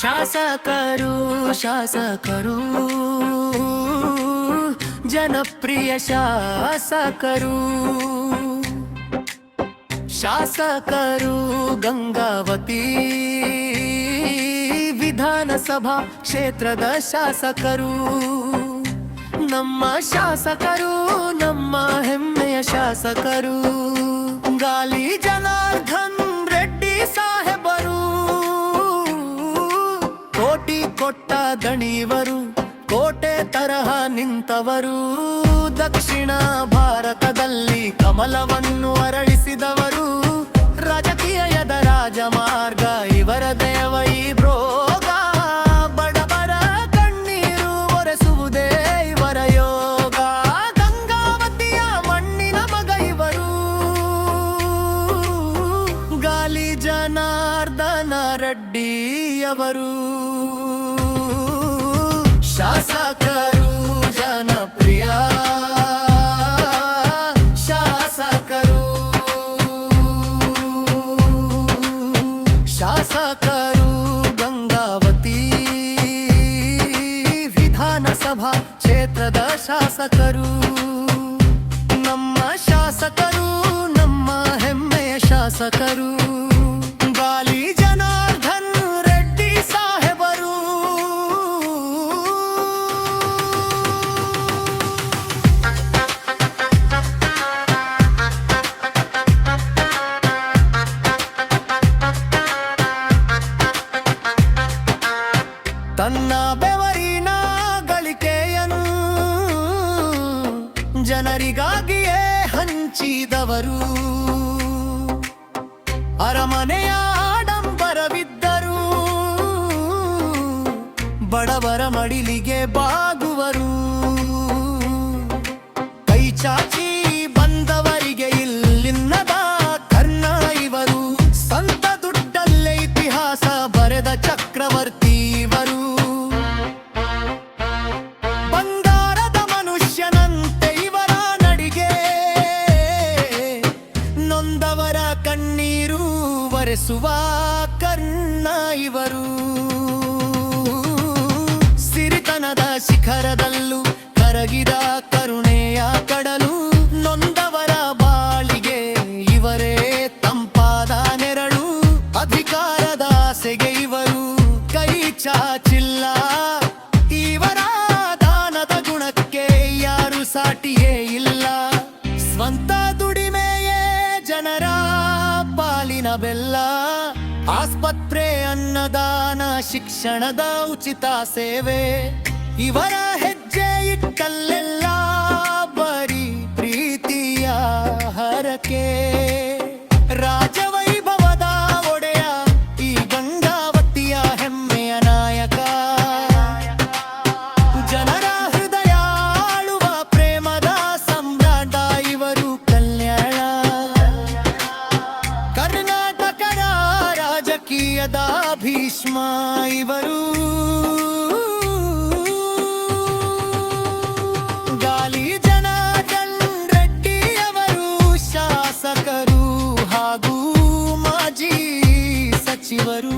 ಶಾಸಕರು ಶಾಸಕರು ಜನಪ್ರಿಯ ಶಾಸಕರು ಶಾಸಕರು ಗಂಗಾವತಿ ವಿಧಾನಸಭಾ ಕ್ಷೇತ್ರದ ಶಾಸಕರು ನಮ್ಮ ಶಾಸಕರು ನಮ್ಮ ಹೆಮ್ಮೆಯ ಶಾಸಕರು ಗಾಲಿ ಜನಾರ್ದನ್ ರೆಡ್ಡಿ ಸಾಹೇಬರು ಕೋಟಿ ಕೊಟ್ಟ ದಣಿವರು ಕೋಟೆ ತರಹ ನಿಂತವರು ದಕ್ಷಿಣ ಭಾರತದಲ್ಲಿ ಕಮಲವನ್ನು ಅರಳಿಸಿದವರು ರಾಜಕೀಯದ ರಾಜಮಾರ್ಗ ಇವರ ದೇವ ಈ ಭೋಗ ಬಡವರ ಕಣ್ಣೀರು ಒರೆಸುವುದೇ ಇವರ ಯೋಗ ಗಂಗಾವತಿಯ ಮಣ್ಣಿನ ಮಗ ಇವರು ಗಾಲಿ ಜನಾರ್ದನ ರೆಡ್ಡಿಯವರು ಶಾಸಕರು ಜನಪ್ರಿಯ ಶಾಸಕರು ಶಾಸಕರು ಗಂಗಾವತಿ ವಿಧಾನಸಭಾ ಕ್ಷೇತ್ರದ ಶಾಸಕರು ನಮ್ಮ ಶಾಸಕರು ನಮ್ಮ ಹೆಮ್ಮೆಯ ಶಾಸಕರು ಗಾಲಿ ಜನಾರ್ದನ್ ರೆಡ್ಡಿ ಸಾಹೇಬರು ತನ್ನ ಬೆವರಿನ ಗಳಿಕೆಯನ್ನು ಜನರಿಗಾಗಿಯೇ ಹಂಚಿದವರು ಅರಮನೆಯ ಆಡಂಬರವಿದ್ದರು ಬಡವರ ಮಡಿಲಿಗೆ ಬಾಗುವರು ಕೈ ಚಾಚಿ ಬಂದವರಿಗೆ ಇಲ್ಲಿನ್ನದ ಕರ್ಣ ಇವರು ಸಂತ ದುಡ್ಡಲ್ಲೇ ಇತಿಹಾಸ ಬರೆದ ಚಕ್ರವರ್ತಿ ಇವರು ಬಂಗಾರದ ಮನುಷ್ಯನಂತೆ ಇವರ ನಡಿಗೆ ನೊಂದವರ ಕಣ್ಣೀರು ಒರೆಸುವ ಕರ್ಣ ಇವರು ಸಿರಿತನದ ಶಿಖರದಲ್ಲೂ ಕರಗಿದ ಕರುಣೆಯ ಕಡಲು ನೊಂದವರ ಬಾಳಿಗೆ ಇವರೇ ತಂಪಾದ ನೆರಳು ಅಧಿಕಾರದ ಆಸೆಗೆ ಇವರು ಕೈ ಚಾಚಿಲ್ಲ ಇವರ ದಾನದ ಗುಣಕ್ಕೆ ಯಾರು ಸಾಟಿಯೇ ಇಲ್ಲ ಸ್ವಂತ ದುಡಿಮೆಯೇ ಜನರ ಪಾಲಿನ ಬೆಲ್ಲ ಆಸ್ಪತ್ರೆ ಅನ್ನದಾನ ಶಿಕ್ಷಣದ ಉಚಿತ ಸೇವೆ ಇವರ ಹೆಜ್ಜೆ ಇಟ್ಟಲ್ಲೆಲ್ಲ ಬರೀ ಪ್ರೀತಿಯ ಹರಕೆ ರಾಜವೈಭವದ ಒಡೆಯ ಈ ಗಂಗಾವತಿಯ ಹೆಮ್ಮೆಯ ನಾಯಕ ಜನರ ಹೃದಯ ಆಳುವ ಪ್ರೇಮದ ಸಮ್ರಾಟ ಇವರು ಕಲ್ಯಾಣ ಕರ್ನಾಟಕದ ರಾಜಕೀಯದ ಭೀಷ್ಮ ಇವರು ಗಾಲಿ ಜನಾರ್ದನ್ ರೆಡ್ಡಿಯವರು ಶಾಸಕರು ಹಾಗೂ ಮಾಜಿ ಸಚಿವರು